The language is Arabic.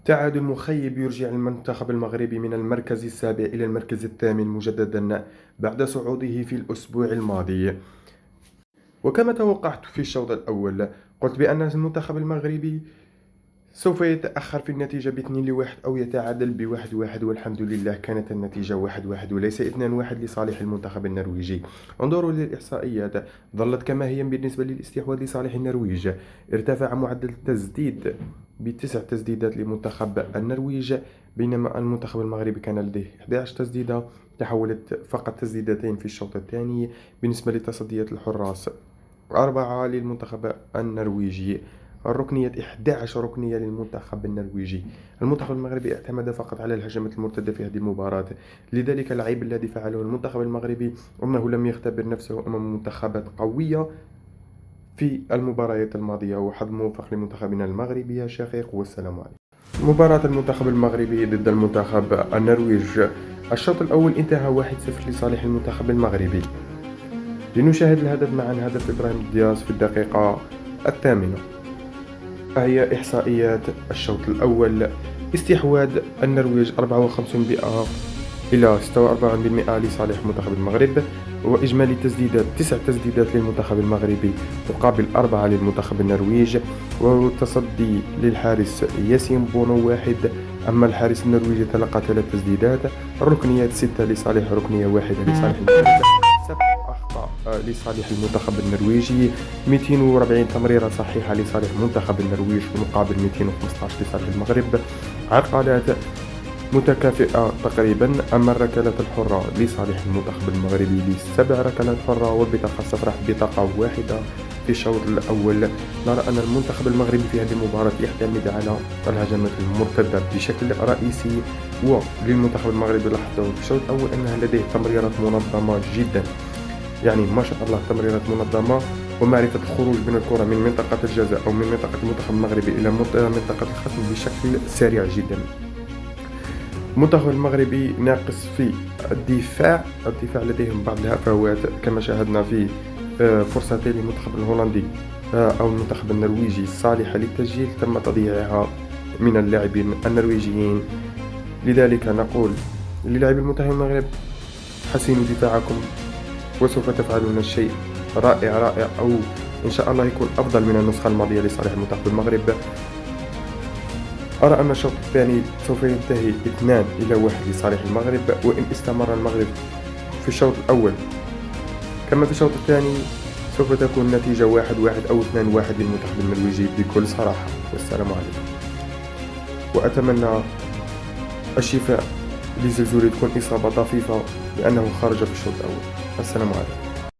تعادل مخيب يرجع المنتخب المغربي من المركز السابع إلى المركز الثامن مجددا بعد صعوده في الأسبوع الماضي. وكما توقعت في الشوط الأول، قلت بأن المنتخب المغربي سوف يتأخر في النتيجة ب2-1 أو يتعادل ب1-1، والحمد لله كانت النتيجة 1-1 وليس 2-1 لصالح المنتخب النرويجي. انظروا للإحصائيات، ظلت كما هي بالنسبة للاستحواذ لصالح النرويج. ارتفع معدل التسديد ب9 تسديدات لمنتخب النرويج، بينما المنتخب المغربي كان لديه 11 تسديدة، تحولت فقط تسديدتين في الشوط الثاني. بالنسبة لتصديات الحراس، 4 للمنتخب النرويجي، الركنية 11 ركنية للمنتخب النرويجي. المنتخب المغربي اعتمد فقط على الهجمات المرتدة في هذه المباراة، لذلك العيب الذي فعله المنتخب المغربي أنه لم يختبر نفسه أمام منتخبات قوية في المباريات الماضية. وحظ موفق لمنتخبنا المغربي يا شقيق، والسلام عليكم. مباراة المنتخب المغربي ضد المنتخب النرويج، الشوط الأول انتهى 1-0 لصالح المنتخب المغربي. لنشاهد الهدف معا. هدف إبراهيم دياز في الدقيقة 8. هي إحصائيات الشوط الأول: استحواذ النرويج 54% إلى 46% لصالح منتخب المغرب، وإجمالي تسديدات 9 تسديدات للمنتخب المغربي مقابل 4 للمنتخب النرويج، وتصدي للحارس ياسين بونو 1، أما الحارس النرويجي تلقى 3 تسديدات. الركنيات 6 لصالح، ركنية 1 لصالح المغرب. 7 أخطاء لصالح المنتخب النرويجي. 240 تمريرة صحيحة لصالح منتخب النرويج مقابل 215 لصالح المغرب. عرقلات متكافئة تقريبا. أما الركلات الحرة لصالح المنتخب المغربي ل7 ركلات حرة، والبطاقة الصفراء بطاقة واحدة في الشوط الأول. نرى أن المنتخب المغربي في هذه المباراة يعتمد على الهجمات المرتدة بشكل رئيسي، وللمنتخب المغربي لاحظته في الشوط الأول أنها لديه تمريرات منظمة جدا، يعني ما شاء الله تمريرات منظمة، ومعرفة الخروج من الكرة من منطقة الجزاء أو من منطقة المنتخب المغربي إلى منطقة الخصم بشكل سريع جدا. المنتخب المغربي ناقص في الدفاع لديهم بعض الهفوات كما شاهدنا في فرصتين للمنتخب الهولندي أو المنتخب النرويجي الصالحة للتسجيل تم تضييعها من اللاعبين النرويجيين. لذلك نقول للاعبي المنتخب المغرب: حسنوا دفاعكم وسوف تفعلون الشيء رائع، أو إن شاء الله يكون أفضل من النسخة الماضية لصالح المنتخب المغرب. أرى أن الشوط الثاني سوف ينتهي 2-1 لصالح المغرب، وإن استمر المغرب في الشوط الأول كما في الشوط الثاني سوف تكون نتيجة 1-1 أو 2-1 للمنتخب النرويجي بكل صراحة. والسلام عليكم، وأتمنى الشفاء لزلزولي تكون إصابة طفيفة لأنه خرج في الشوط الأول. السلام عليكم.